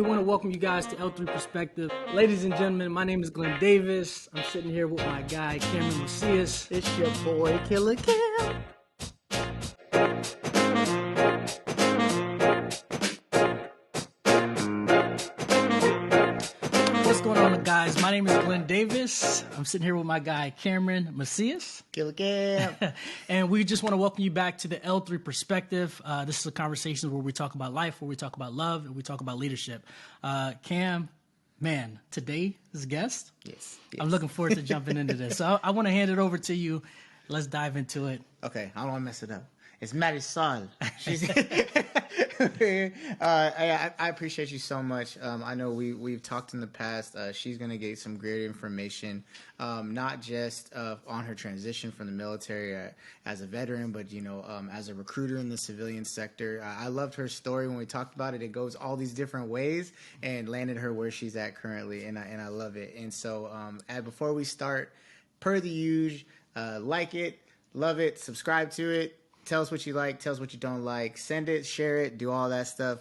We want to welcome you guys to L3 Perspective. Ladies and gentlemen, my name is Glenn Davis. I'm sitting here with my guy, Cameron Macias. It's your boy, Killer Cam. What's going on, guys? My name is Glenn Davis. I'm sitting here with my guy, Cameron Macias. Killer Cam. And we just want to welcome you back to the L3 Perspective. This is a conversation where we talk about life, where we talk about love, and we talk about leadership. Cam, man, today's guest, Yes. I'm looking forward to jumping into this. So I want to hand it over to you. Let's dive into it. Okay, I don't want to mess it up. It's Marisol. She's I appreciate you so much. I know we've talked in the past. She's going to get some great information, not just on her transition from the military as a veteran, but as a recruiter in the civilian sector. I loved her story when we talked about it. It goes all these different ways and landed her where she's at currently, and I love it. And so, before we start, per the usual, like it, love it, subscribe to it. Tell us what you like. Tell us what you don't like. Send it, share it, do all that stuff.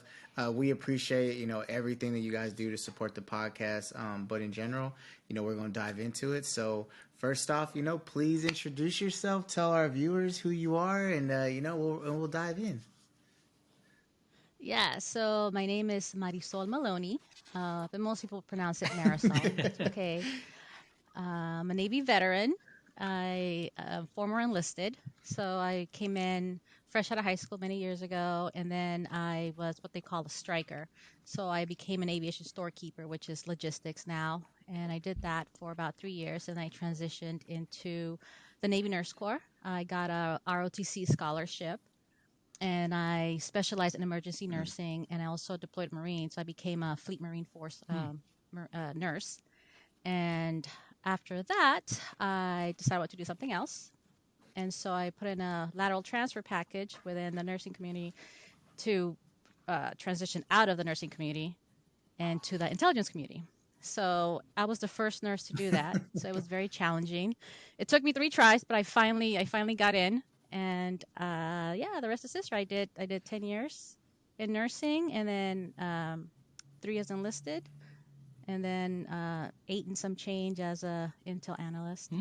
We appreciate, everything that you guys do to support the podcast. But in general, we're going to dive into it. So first off, please introduce yourself. Tell our viewers who you are, and we'll dive in. Yeah. So my name is Marisol Maloney, but most people pronounce it Marisol. It's okay. I'm a Navy veteran. I am former enlisted, so I came in fresh out of high school many years ago, and then I was what they call a striker. So I became an aviation storekeeper, which is logistics now, and I did that for about 3 years, and I transitioned into the Navy Nurse Corps. I got a ROTC scholarship, and I specialized in emergency nursing, and I also deployed Marine, so I became a Fleet Marine Force nurse. And after that, I decided what to do something else. And so I put in a lateral transfer package within the nursing community to transition out of the nursing community and to the intelligence community. So I was the first nurse to do that. So it was very challenging. It took me 3 tries, but I finally got in. And the rest is history. I did 10 years in nursing, and then 3 as enlisted. And then 8 and some change as a intel analyst.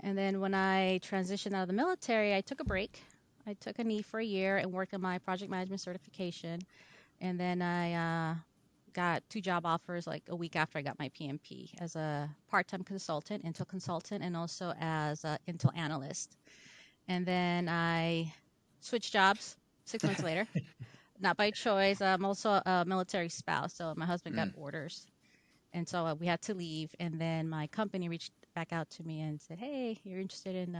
And then when I transitioned out of the military, I took a break. I took a knee for a year and worked on my project management certification. And then I got 2 job offers like a week after I got my PMP as a part-time consultant, intel consultant, and also as an intel analyst. And then I switched jobs 6 months later. Not by choice. I'm also a military spouse, so my husband got orders. And so we had to leave. And then my company reached back out to me and said, hey, you're interested in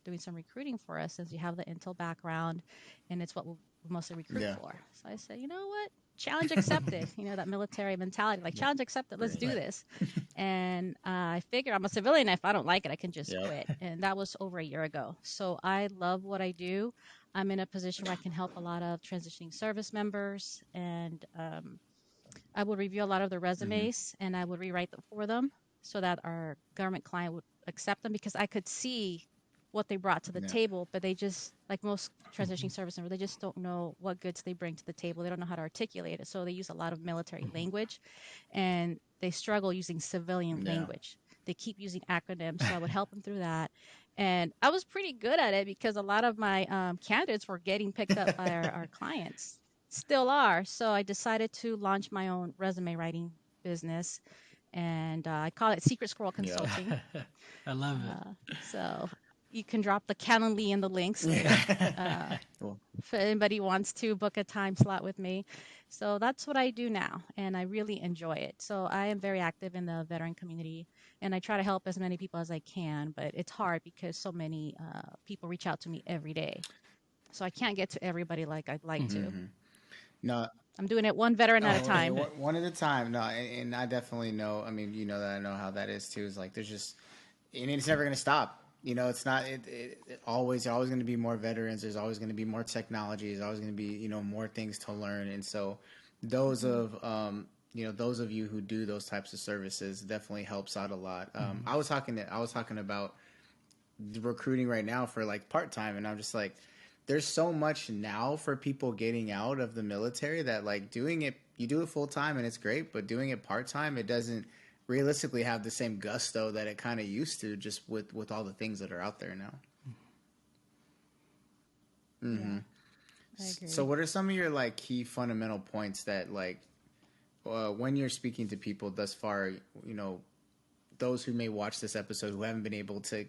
doing some recruiting for us since you have the intel background, and it's what we mostly recruit for. So I said, you know what? Challenge accepted. That military mentality, like challenge accepted. Let's do this. And I figured I'm a civilian. If I don't like it, I can just quit. And that was over a year ago. So I love what I do. I'm in a position where I can help a lot of transitioning service members, and I would review a lot of their resumes and I would rewrite them for them so that our government client would accept them, because I could see what they brought to the table, but they just, like most transitioning service members, they just don't know what goods they bring to the table. They don't know how to articulate it. So they use a lot of military language, and they struggle using civilian language. They keep using acronyms, so I would help them through that. And I was pretty good at it because a lot of my candidates were getting picked up by our clients. Still are. So I decided to launch my own resume writing business, and I call it Secret Squirrel Consulting. I love it. So you can drop the Calendly in the links if anybody wants to book a time slot with me. So that's what I do now, and I really enjoy it. So I am very active in the veteran community, and I try to help as many people as I can, but it's hard because so many people reach out to me every day. So I can't get to everybody like I'd like to. No, I'm doing it one veteran at a time. One at a time. No, and I definitely know. I mean, that I know how that is too. Is like there's just, and it's never going to stop. It's not. There's always going to be more veterans. There's always going to be more technology. There's always going to be more things to learn. And so, those of those of you who do those types of services definitely helps out a lot. I was talking about the recruiting right now for like part time, and I'm just like, there's so much now for people getting out of the military that like doing it, you do it full time and it's great, but doing it part time, it doesn't realistically have the same gusto that it kind of used to, just with all the things that are out there now. Yeah, I So, agree. what are some of your like key fundamental points that like when you're speaking to people thus far, you know, those who may watch this episode who haven't been able to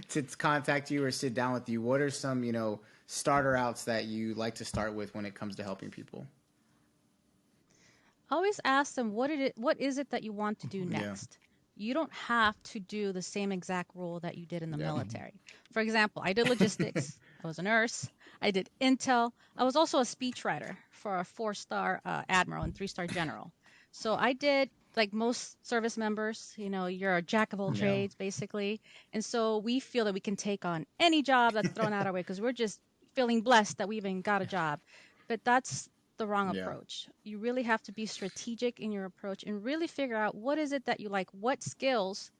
to contact you or sit down with you, what are some, you know, starter outs that you like to start with when it comes to helping people? Always ask them what is it that you want to do Yeah. next. You don't have to do the same exact role that you did in the Yep. military. For example, I did logistics. I was a nurse. I did intel. I was also a speechwriter for a 4-star admiral and 3-star general. So I did like most service members, you know, you're a jack of all Yeah. trades basically. And so we feel that we can take on any job that's thrown out our way because we're just feeling blessed that we even got a job. But that's the wrong Yeah. approach. You really have to be strategic in your approach and really figure out what is it that you like, what skills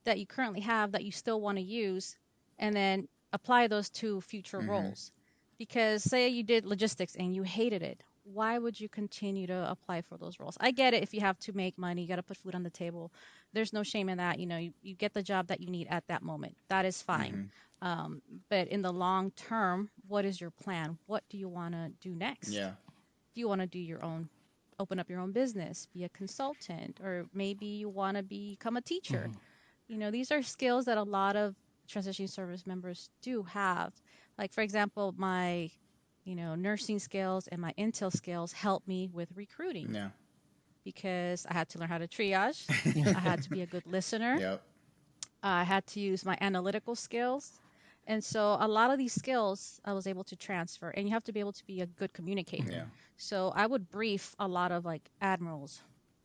that you currently have that you still want to use, and then apply those to future Mm-hmm. roles. Because say you did logistics and you hated it, why would you continue to apply for those roles? I get it. If you have to make money, you got to put food on the table. There's no shame in that. You know, you get the job that you need at that moment. That is fine. Mm-hmm. But in the long term, what is your plan? What do you want to do next? Yeah. Do you want to do your own, open up your own business, be a consultant, or maybe you want to become a teacher? You know, these are skills that a lot of transitioning service members do have. Like, for example, my, you know, nursing skills and my intel skills help me with recruiting Yeah. because I had to learn how to triage. I had to be a good listener. Yep. I had to use my analytical skills. And so a lot of these skills I was able to transfer, and you have to be able to be a good communicator. Yeah. So I would brief a lot of like admirals,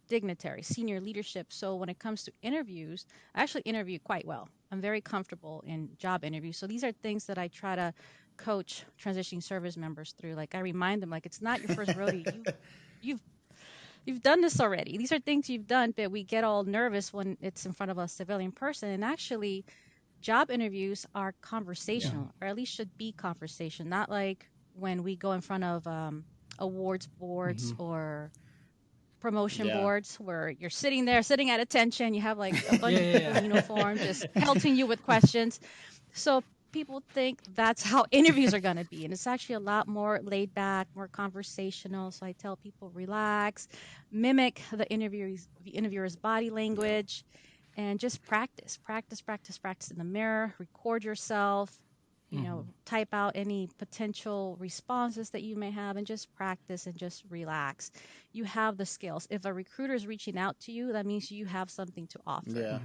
dignitaries, senior leadership. So when it comes to interviews, I actually interview quite well. I'm very comfortable in job interviews. So these are things that I try to coach transitioning service members through. Like I remind them, like it's not your first rodeo. You've you've done this already. These are things you've done, but we get all nervous when it's in front of a civilian person. And actually, job interviews are Yeah. conversational, or at least should be conversation, not like when we go in front of awards boards or promotion Yeah. boards where you're sitting there, sitting at attention. You have like a bunch Yeah, of people yeah, in uniform just pelting you with questions. So people think that's how interviews are going to be. And it's actually a lot more laid back, more conversational. So I tell people relax, mimic the interviewer's body Yep. language, and just practice, practice, practice, practice in the mirror, record yourself, you know, type out any potential responses that you may have and just practice and just relax. You have the skills. If a recruiter is reaching out to you, that means you have something to offer. Yeah.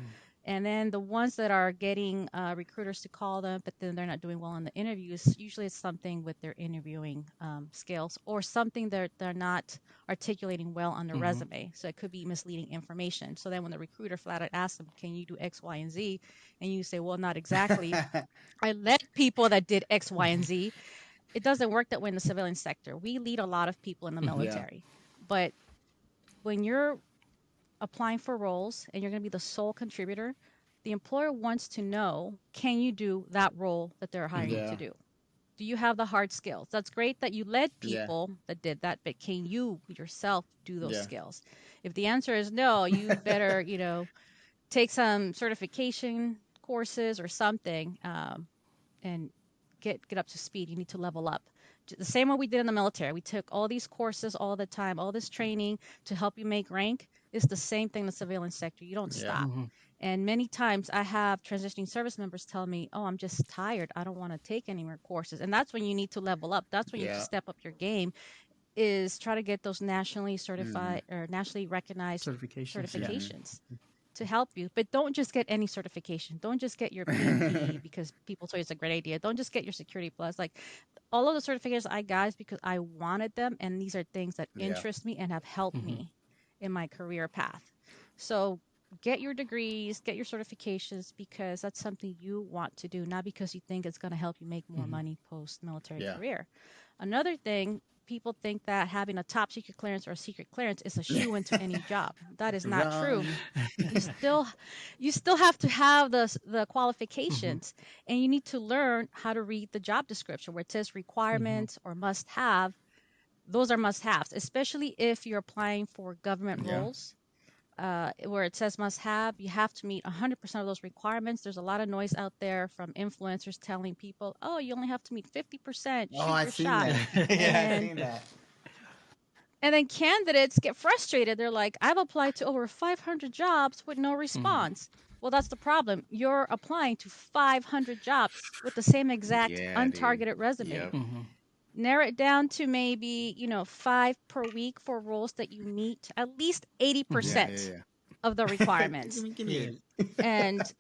And then the ones that are getting recruiters to call them, but then they're not doing well in the interviews, usually it's something with their interviewing skills or something they're not articulating well on their resume. So it could be misleading information. So then when the recruiter flat out asks them, can you do X, Y, and Z? And you say, well, not exactly. I led people that did X, Y, and Z. It doesn't work that way in the civilian sector. We lead a lot of people in the Yeah. military. But when you're applying for roles and you're going to be the sole contributor, the employer wants to know, can you do that role that they're hiring you Yeah. to do? Do you have the hard skills? That's great that you led Yeah. people that did that, but can you yourself do those Yeah. skills? If the answer is no, you better, you know, take some certification courses or something and get up to speed. You need to level up. The same way we did in the military. We took all these courses all the time, all this training to help you make rank. It's the same thing in the civilian sector. You don't Yeah. stop. And many times I have transitioning service members tell me, oh, I'm just tired. I don't want to take any more courses. And that's when you need to level up. That's when you need to Yeah. step up your game, is try to get those nationally Mm-hmm. certified or nationally recognized certifications. Yeah. certifications to help you. But don't just get any certification. Don't just get your PMP because people told you it's a great idea. Don't just get your Security Plus. Like all of the certifications I got is because I wanted them, and these are things that Yeah. interest me and have helped me in my career path. So get your degrees, get your certifications because that's something you want to do, not because you think it's going to help you make more money post military Yeah. career. Another thing, people think that having a top secret clearance or a secret clearance is a shoe into any job. That is not true. Wrong. You still you still have to have the qualifications, and you need to learn how to read the job description where it says requirements or must have. those are must-haves, especially if you're applying for government Yeah. roles. Where it says must have, you have to meet 100% of those requirements. There's a lot of noise out there from influencers telling people, oh, you only have to meet 50%, Oh, shoot I your seen shot. that. And Yeah, I then seen that. and then candidates get frustrated. They're like, I've applied to over 500 jobs with no response. Well, that's the problem. You're applying to 500 jobs with the same exact Yeah, dude. untargeted resume. Yep. Narrow it down to maybe, 5 per week for roles that you meet at least Yeah, 80% yeah, of the yeah. requirements. Give me Yeah. it. And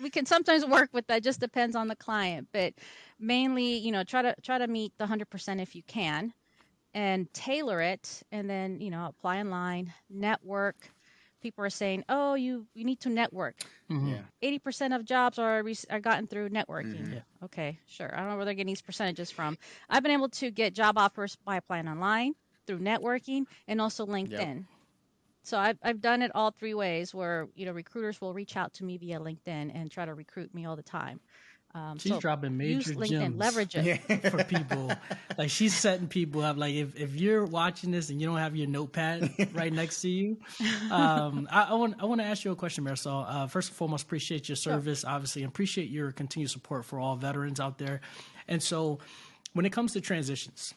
we can sometimes work with that, just depends on the client, but mainly, try to meet the 100% if you can, and tailor it, and then apply online, network. People are saying, oh, you need to network. Yeah. 80% of jobs are gotten through networking. Mm-hmm. Yeah. Okay, sure. I don't know where they're getting these percentages from. I've been able to get job offers by applying online, through networking, and also Yep. LinkedIn. So I've done it all 3 ways, where recruiters will reach out to me via LinkedIn and try to recruit me all the time. She's So dropping use major LinkedIn, gems leverage it. Yeah. for people. Like she's setting people up. Like if you're watching this and you don't have your notepad right next to you, I want to ask you a question, Marisol. First and foremost, appreciate your Sure. service, obviously, and appreciate your continued support for all veterans out there. And so, when it comes to transitions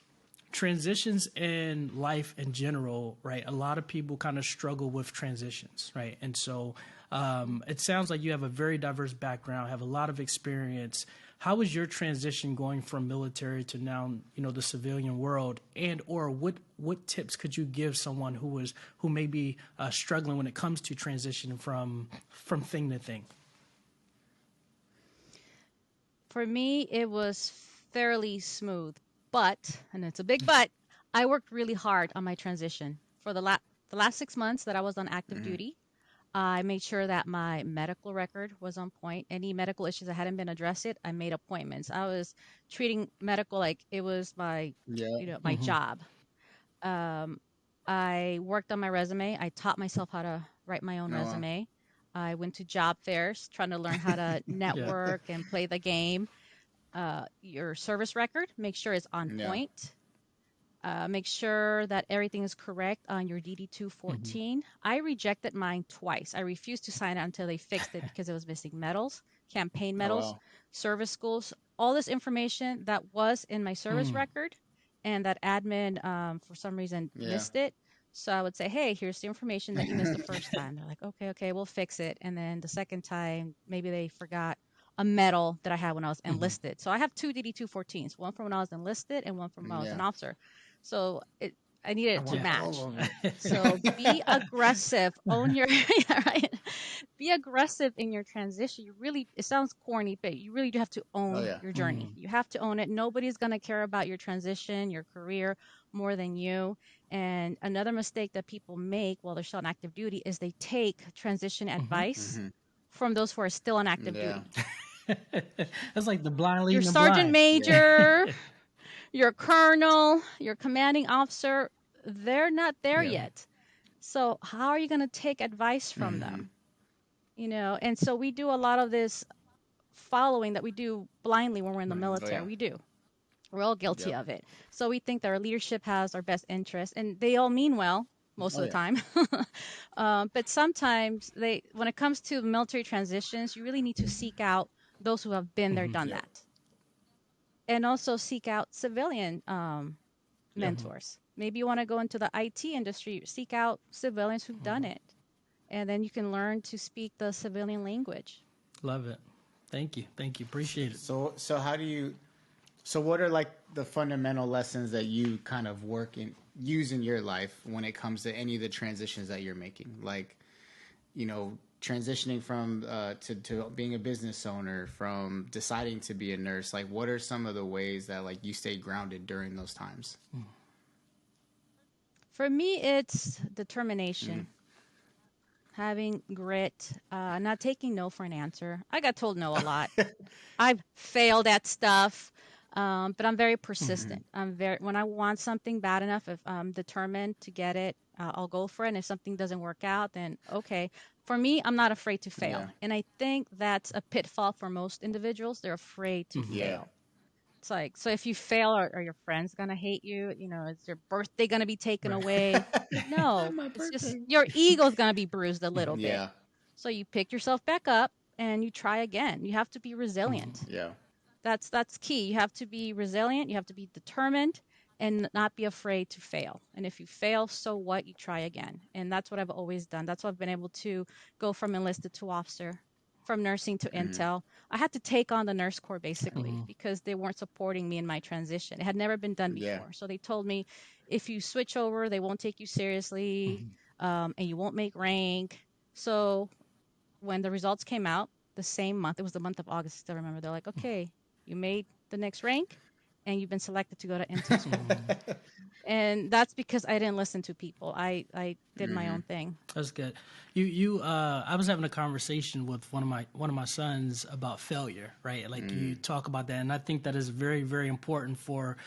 in life in general, right? A lot of people kind of struggle with transitions, right? And so it sounds like you have a very diverse background, have a lot of experience. How was your transition going from military to now, the civilian world? And or what tips could you give someone who may be struggling when it comes to transitioning from thing to thing? For me, it was fairly smooth, but, and it's a big but, I worked really hard on my transition. For the last 6 months that I was on active Mm-hmm. duty, I made sure that my medical record was on point. Any medical issues that hadn't been addressed yet, I made appointments. I was treating medical like it was Yeah. my job. Um, I worked on my resume. I taught myself how to write my own Oh, wow. resume. I went to job fairs trying to learn how to Yeah. network and play the game. Your service record, make sure it's on Yeah. point. Make sure that everything is correct on your DD-214. I rejected mine twice. I refused to sign it until they fixed it because it was missing medals, campaign Oh, medals, wow. service schools, all this information that was in my service record, and that admin, for some reason, Yeah. missed it. So I would say, hey, here's the information that you missed the first time. They're like, okay, we'll fix it. And then the second time, maybe they forgot a medal that I had when I was enlisted. So I have two DD-214s, one from when I was enlisted and one from when I was Yeah. an officer. So I needed I it to want Yeah. match. all of them. So be aggressive. Own your yeah, right. Be aggressive in your transition. It sounds corny, but you really do have to Oh, own yeah. your journey. You have to own it. Nobody's going to care about your transition, your career more than you. And another mistake that people make while they're still on active duty is they take transition advice Mm-hmm. from those who are still on active Yeah. duty. That's like the blind Your leading the sergeant blind. Yeah. major, your colonel, your commanding officer, they're not there Yeah. yet. So how are you going to take advice from Mm-hmm. them? And so we do a lot of this following that we do blindly when we're in the Right. Oh, military. yeah. We do. We're all guilty Yep. of it. So we think that our leadership has our best interest, and they all mean well most Oh, of the yeah. time. But sometimes when it comes to military transitions, you really need to seek out those who have been there, done Yep. that, and also seek out civilian Yeah. mentors. Maybe you want to go into the IT industry, seek out civilians who've done it, and then you can learn to speak the civilian language. Love it. Thank you. Thank you. Appreciate it. So how do you? So what are like the fundamental lessons that you kind of use in your life when it comes to any of the transitions that you're making? Like, transitioning from to being a business owner, from deciding to be a nurse. Like, what are some of the ways that like you stay grounded during those times? For me, it's determination, having grit, not taking no for an answer. I got told no a lot. I've failed at stuff, but I'm very persistent. When I want something bad enough, if I'm determined to get it, I'll go for it. And if something doesn't work out, then okay. For me, I'm not afraid to fail. Yeah. And I think that's a pitfall for most individuals. They're afraid to Yeah. fail. It's like, so if you fail, are your friends gonna hate you? You know, is your birthday gonna be taken away? No, My it's just birthday. your ego's gonna be bruised a little bit. Yeah. So you pick yourself back up and you try again. You have to be resilient. Yeah. That's key. You have to be resilient. You have to be determined and not be afraid to fail. And if you fail, so what? You try again. And that's what I've always done. That's why I've been able to go from enlisted to officer, from nursing to intel. I had to take on the nurse corps basically because they weren't supporting me in my transition. It had never been done Yeah. before. So they told me if you switch over, they won't take you seriously, and you won't make rank. So when the results came out the same month, it was the month of August, I still remember, they're like, okay, you made the next rank and you've been selected to go to intel school. And that's because I didn't listen to people. I did my own thing. That's good. I was having a conversation with one of my sons about failure, right? Like you talk about that, and I think that is very, very important for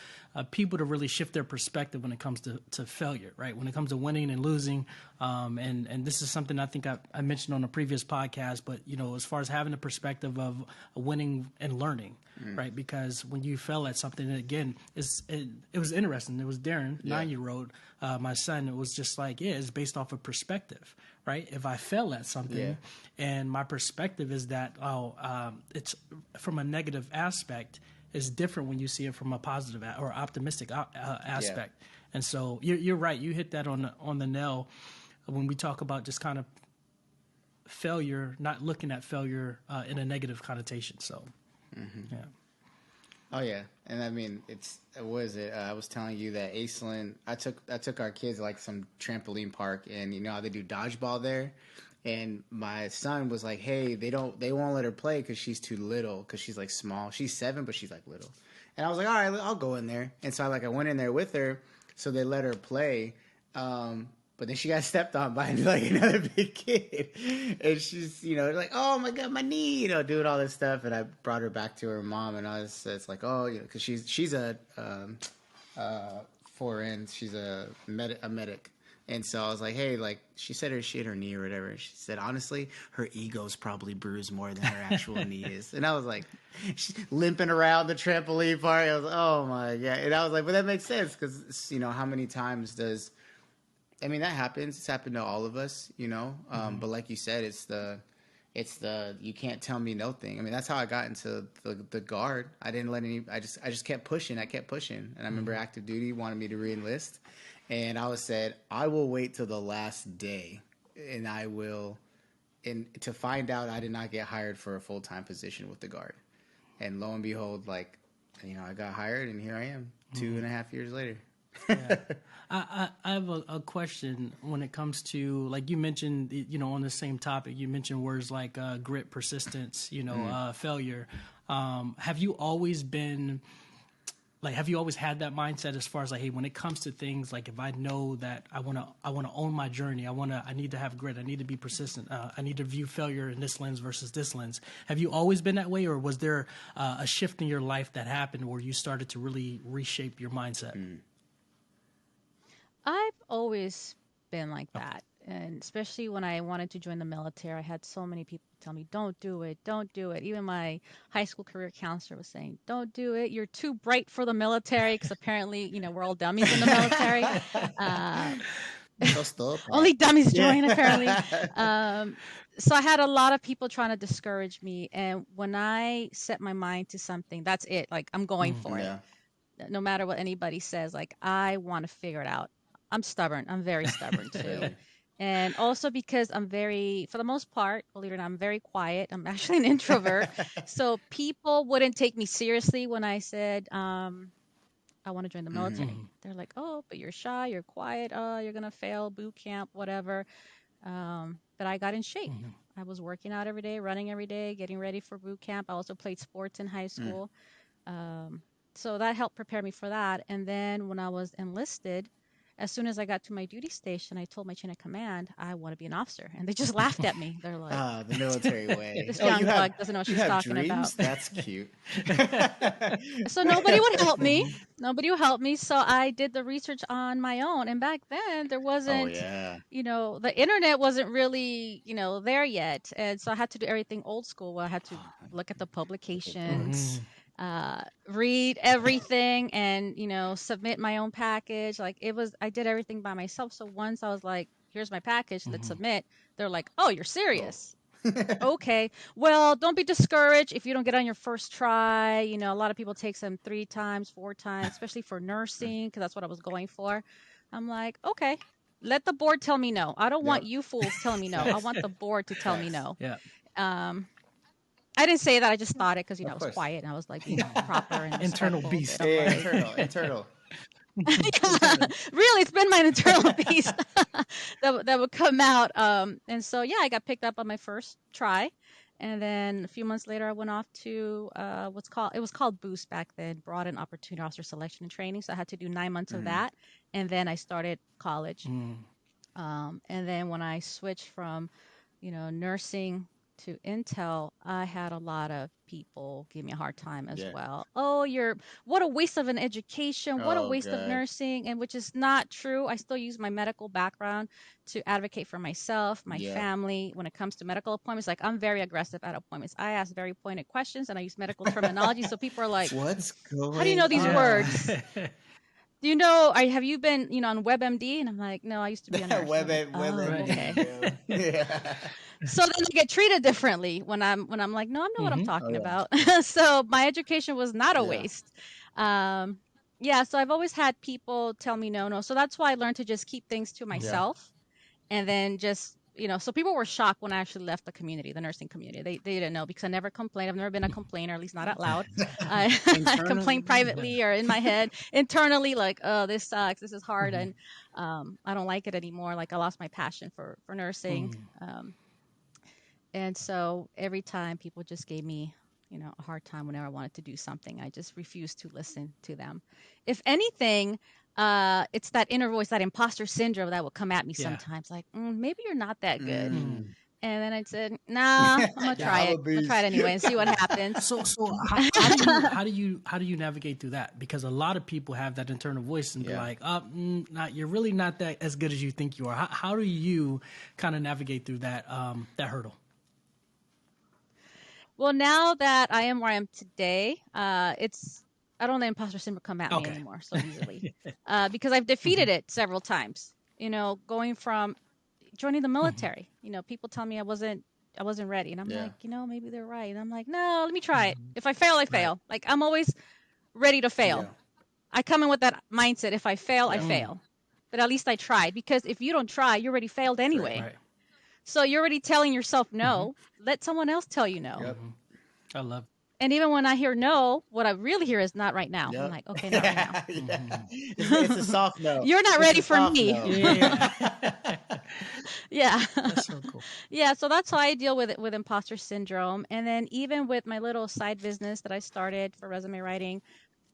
people to really shift their perspective when it comes to failure, right? When it comes to winning and losing, and this is something I think I mentioned on a previous podcast, but you know, as far as having the perspective of winning and learning, right? Because when you fail at something, again, it was interesting. It was Darren, 9-year-old, my son. It was just like, it's based off of perspective, right? If I fail at something, and my perspective is that it's from a negative aspect, is different when you see it from a positive or optimistic aspect. And so you're right. You hit that on the nail when we talk about just kind of failure, not looking at failure in a negative connotation. So, yeah. Oh yeah, and I mean, what is it? I was telling you that Aislinn, I took our kids like some trampoline park, and you know how they do dodgeball there, and my son was like, "Hey, they won't let her play because she's too little, because she's like small. She's 7, but she's like little." And I was like, "All right, I'll go in there." And so I went in there with her, so they let her play. But then she got stepped on by like another big kid, and she's like, "Oh my god, my knee!" Doing all this stuff. And I brought her back to her mom, and it's like, oh, because she's a 4N, she's a medic, and so I was like, hey, like she said she hit her knee or whatever. And she said, honestly, her ego's probably bruised more than her actual knee is. And I was like, she's limping around the trampoline park. I was like, oh my god, and I was like, but that makes sense because how many times does that happens. It's happened to all of us, But like you said, it's the you can't tell me no thing. I mean, that's how I got into the guard. I didn't let I just kept pushing. I kept pushing, and I remember active duty wanted me to re-enlist, and I said I will wait till the last day, and I will, and to find out I did not get hired for a full-time position with the guard, and lo and behold, I got hired, and here I am, 2.5 years later. Yeah. I have a question when it comes to, like you mentioned, on the same topic, you mentioned words like grit, persistence, failure. Have you always had that mindset as far as like, hey, when it comes to things, like if I know that I want to own my journey, I need to have grit, I need to be persistent, I need to view failure in this lens versus this lens. Have you always been that way, or was there a shift in your life that happened where you started to really reshape your mindset? I've always been like that. And especially when I wanted to join the military, I had so many people tell me, don't do it, don't do it. Even my high school career counselor was saying, don't do it. You're too bright for the military, because apparently, we're all dummies in the military. Only dummies join, apparently. So I had a lot of people trying to discourage me. And when I set my mind to something, that's it. Like, I'm going for it. No matter what anybody says, like, I want to figure it out. I'm stubborn. I'm very stubborn too. And also because I'm for the most part, believe it or not, I'm very quiet. I'm actually an introvert. So people wouldn't take me seriously when I said, I want to join the military. They're like, oh, but you're shy, you're quiet, oh, you're going to fail boot camp, whatever. But I got in shape. I was working out every day, running every day, getting ready for boot camp. I also played sports in high school. So that helped prepare me for that. And then when I was enlisted, as soon as I got to my duty station, I told my chain of command, I want to be an officer. And they just laughed at me. They're like, the military way. This young bug doesn't know what she's talking about. That's cute. So nobody would help me. Nobody would help me. So I did the research on my own. And back then there wasn't, the internet wasn't really, there yet. And so I had to do everything old school. I had to look at the publications read everything and, submit my own package. Like I did everything by myself. So once I was like, here's my package, let's submit. They're like, oh, you're serious. Okay. Well, don't be discouraged if you don't get on your first try. A lot of people take them 3 times, 4 times, especially for nursing, because that's what I was going for. I'm like, okay, let the board tell me no. I don't want you fools telling me no. I want the board to tell me no. Yeah. I didn't say that. I just thought it because, I was course. quiet and I was like being proper and Internal respectful, beast. but I'm Yeah, like, internal. really, it's been my internal beast that would come out. And so, yeah, I got picked up on my first try. And then a few months later, I went off to it was called Boost back then, Broad and Opportunity Officer Selection and Training. So I had to do 9 months of that. And then I started college. And then when I switched from, nursing to Intel, I had a lot of people give me a hard time as well. Oh, what a waste of an education. What a waste of nursing. And which is not true. I still use my medical background to advocate for myself, my family, when it comes to medical appointments. Like, I'm very aggressive at appointments. I ask very pointed questions and I use medical terminology. So people are like, what's going how do you know these on? words? Do you know, have you been, on WebMD? And I'm like, no, I used to be a nurse. WebMD. Okay. Yeah. So then I get treated differently when I'm like, no, I know what I'm talking about. So my education was not a waste. So I've always had people tell me no. So that's why I learned to just keep things to myself. And then just, so people were shocked when I actually left the community, the nursing community. They didn't know because I never complained. I've never been a complainer, at least not out loud. I complain privately or in my head, internally, like, oh, this sucks. This is hard. And I don't like it anymore. Like, I lost my passion for nursing. And so every time people just gave me, a hard time whenever I wanted to do something, I just refused to listen to them. If anything, it's that inner voice, that imposter syndrome that would come at me sometimes, like, maybe you're not that good. And then I said, nah, I'm gonna try it. I'll try it anyway and see what happens. So how do you navigate through that? Because a lot of people have that internal voice and be like, you're really not that as good as you think you are. How do you kind of navigate through that hurdle? Well, now that I am where I am today, I don't let imposter syndrome come at me anymore so easily because I've defeated it several times. Going from joining the military, people tell me I wasn't ready, and I'm like, maybe they're right. And I'm like, no, let me try it. If I fail, I fail. Like, I'm always ready to fail. I come in with that mindset. If I fail, I fail. But at least I tried, because if you don't try, you already failed anyway. Right. So you're already telling yourself no. Let someone else tell you no. Yep. I love it. And even when I hear no, what I really hear is not right now. I'm like, okay, not right now. It's a soft no. You're not ready for me. No. Yeah. That's so cool. Yeah, so that's how I deal with it, with imposter syndrome. And then even with my little side business that I started for resume writing,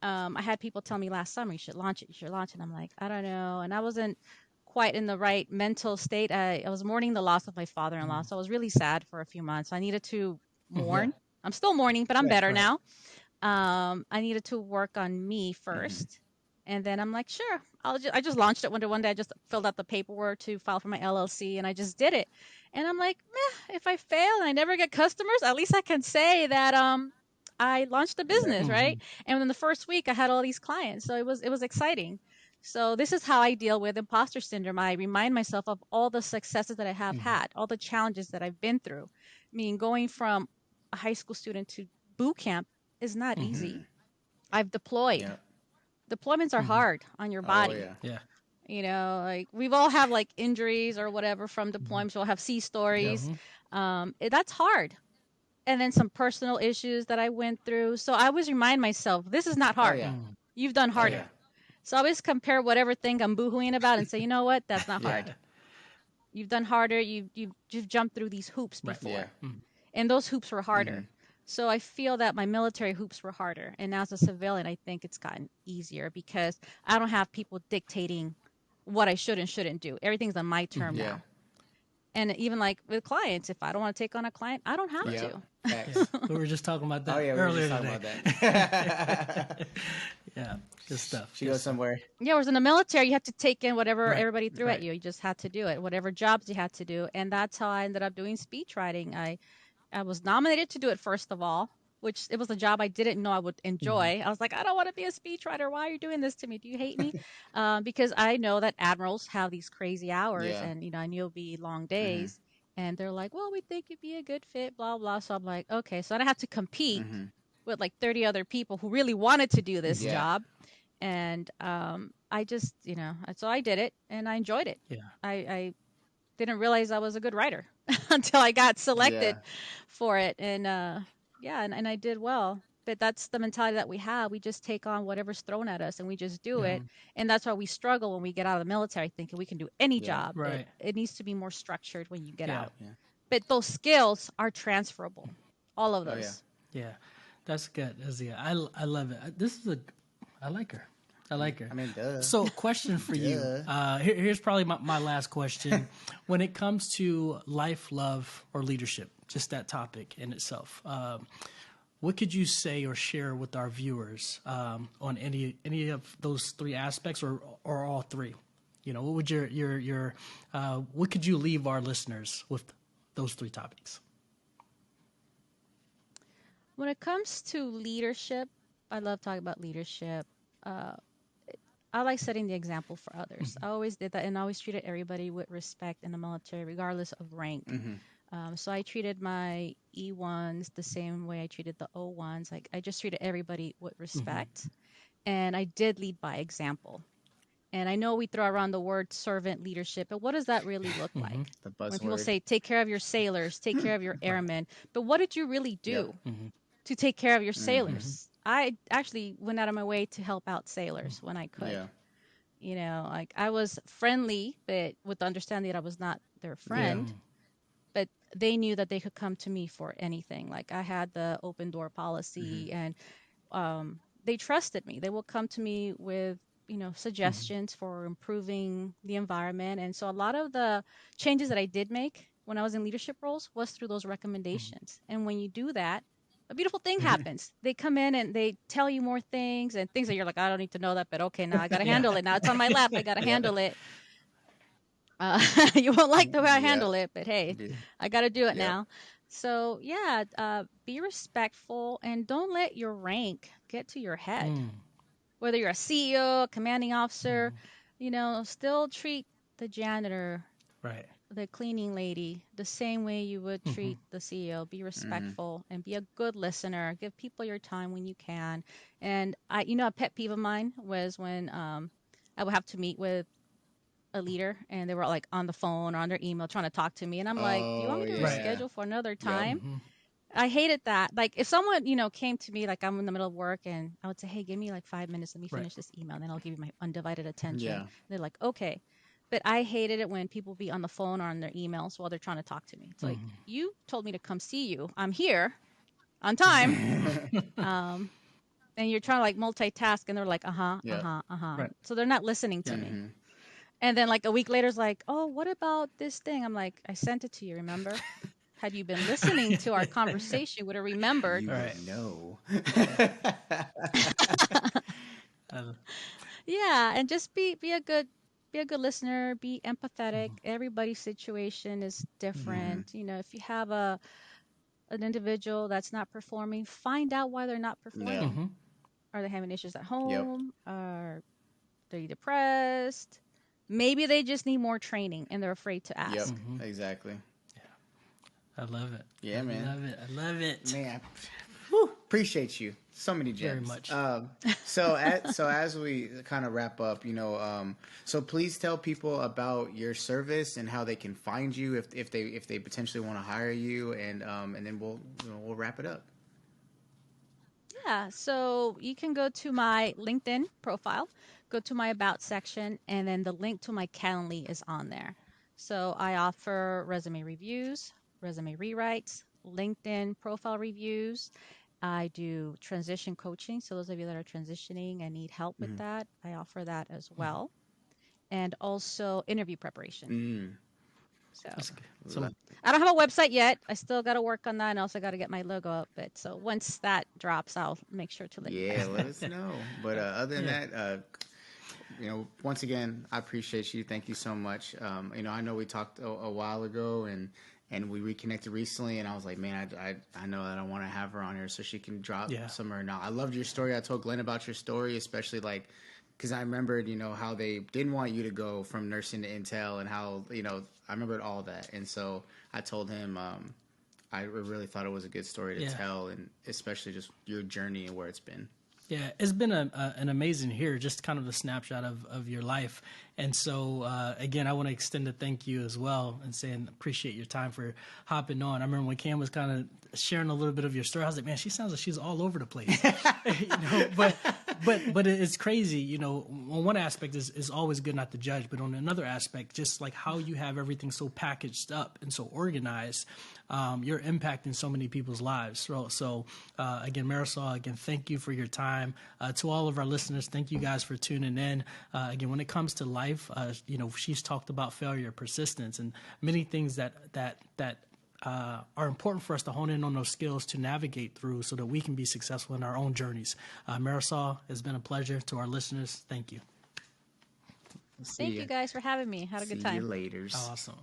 I had people tell me last summer, you should launch it. And I'm like, I don't know. And I wasn't quite in the right mental state. I was mourning the loss of my father-in-law. So I was really sad for a few months. I needed to mourn. I'm still mourning, but I'm better now. I needed to work on me first. And then I'm like, sure, I just launched it one day. I just filled out the paperwork to file for my LLC, and I just did it. And I'm like, if I fail and I never get customers, at least I can say that I launched a business, right? And in the first week, I had all these clients. So it was exciting. So this is how I deal with imposter syndrome. I remind myself of all the successes that I have had, all the challenges that I've been through. I mean, going from a high school student to boot camp is not easy. I've deployed. Yeah. Deployments are hard on your body. Oh, yeah. Like, we've all have like injuries or whatever from deployments. We'll have sea stories. That's hard. And then some personal issues that I went through. So I always remind myself, this is not hard. You've done harder. So I always compare whatever thing I'm boohooing about and say, you know what? That's not hard. You've done harder. You've jumped through these hoops before. And those hoops were harder. So I feel that my military hoops were harder. And as a civilian, I think it's gotten easier because I don't have people dictating what I should and shouldn't do. Everything's on my term now. And even like with clients, if I don't want to take on a client, I don't have to. We were just talking about that earlier today. Yeah, good stuff. She goes somewhere. Yeah, whereas in the military, you have to take in whatever everybody threw at you. You just had to do it, whatever jobs you had to do. And that's how I ended up doing speech writing. I was nominated to do it first of all. which it was a job I didn't know I would enjoy. I was like, I don't want to be a speechwriter. Why are you doing this to me? Do you hate me? Because I know that admirals have these crazy hours, Yeah. and I knew it'll be long Mm-hmm. days. And they're like, well, we think you'd be a good fit, blah blah. So I'm like, okay. So I have to compete Mm-hmm. with like 30 other people who really wanted to do this Yeah. job. And I just, so I did it and I enjoyed it. Yeah. I didn't realize I was a good writer until I got Yeah. selected for it. And yeah, and I did well. But that's the mentality that we have. We just take on whatever's thrown at us and we just do Yeah. it. And that's why we struggle when we get out of the military thinking we can do any Yeah. job. Right. It needs to be more structured when you get Yeah. out. Yeah. But those skills are transferable. All of Oh yeah. those. Yeah. That's good. I love it. I like her. I like her. I mean, duh. So, question for you. Here's probably my last question. When it comes to life, love, or leadership, just that topic in itself, what could you say or share with our viewers on any of those three aspects, or all three? What would your what could you leave our listeners with those three topics? When it comes to leadership, I love talking about leadership. Uh, I like setting the example for others. I always did that and I always treated everybody with respect in the military, regardless of rank. Mm-hmm. So I treated my E1s the same way I treated the O1s. Like I just treated everybody with respect. And I did lead by example. And I know we throw around the word servant leadership, but what does that really look like? The When people buzzword. say, take care of your sailors, take care of your airmen, but what did you really do Yep. to take care of your Mm-hmm. sailors? I actually went out of my way to help out sailors when I could. Yeah. Like I was friendly, but with the understanding that I was not their Yeah. friend. But they knew that they could come to me for anything. Like I had the open door policy, and they trusted me. They will come to me with suggestions for improving the environment. And so a lot of the changes that I did make when I was in leadership roles was through those recommendations. And when you do that, a beautiful thing happens. They come in and they tell you more things and things that you're like, I don't need to know that, but okay, now I got to Yeah. handle it. Now it's on my lap. I got to Yep. handle it. You won't like the way I Yep. handle it, but hey, Yeah. I got to do it Yep. now. So yeah, be respectful and don't let your rank get to your head. Whether you're a CEO, a commanding officer, still treat the janitor, Right. the cleaning lady, the same way you would treat the CEO. Be respectful and be a good listener. Give people your time when you can. And a pet peeve of mine was when I would have to meet with a leader and they were like on the phone or on their email trying to talk to me. And I'm like, do you want Oh me to Right. yeah. reschedule for another Yep. time? I hated that. Like if someone, came to me, like I'm in the middle of work and I would say, hey, give me like 5 minutes. Let me Right. finish this email. And then I'll give you my undivided attention. Yeah. They're like, okay. But I hated it when people be on the phone or on their emails while they're trying to talk to me. It's like, you told me to come see you. I'm here on time. And you're trying to like multitask and they're like, Yep. Right. So they're not listening to me. Mm-hmm. And then like a week later, it's like, oh, what about this thing? I'm like, I sent it to you, remember? Had you been listening to our conversation, you would have remembered. You Right. would know. Yeah, and just be a good listener, be empathetic. Everybody's situation is different. If you have an individual that's not performing, find out why they're not Yeah. performing. Are they having issues at Yep. home? Are they depressed? Maybe they just need more training and they're afraid to Yep. ask. Exactly. I love it. Yeah, I man. love it. I love it. Man, appreciate you. So many gems. Very much. So as we kind of wrap up, so please tell people about your service and how they can find you if they potentially want to hire you, and then we'll wrap it up. Yeah, so you can go to my LinkedIn profile, go to my About section, and then the link to my Calendly is on there. So I offer resume reviews, resume rewrites, LinkedIn profile reviews. I do transition coaching. So those of you that are transitioning and need help with that, I offer that as well. And also interview preparation. So That's good. So I don't have a website yet. I still got to work on that, and also got to get my logo up. But so once that drops, I'll make sure to let you Yeah, guys know. let us know. But other than that, once again, I appreciate you. Thank you so much. I know we talked a while ago, and and we reconnected recently, and I was like, man, I know that I want to have her on here so she can drop some of her knowledge. I loved your story. I told Glenn about your story, especially like because I remembered, how they didn't want you to go from nursing to Intel, and how, I remembered all that. And so I told him I really thought it was a good story to tell, and especially just your journey and where it's been. Yeah, it's been an amazing year, just kind of a snapshot of your life. And so, again, I want to extend a thank you as well and saying appreciate your time for hopping on. I remember when Cam was kind of sharing a little bit of your story, I was like, man, she sounds like she's all over the place. But it's crazy, on one aspect is always good not to judge, but on another aspect, just like how you have everything so packaged up and so organized, you're impacting so many people's lives. So again, Marisol, again, thank you for your time. To all of our listeners, thank you guys for tuning in. Again, when it comes to life, she's talked about failure, persistence, and many things that are important for us to hone in on those skills to navigate through so that we can be successful in our own journeys. Marisol, it's been a pleasure. To our listeners, thank you. Thank you guys for having me. Had a good time. See you later. Awesome.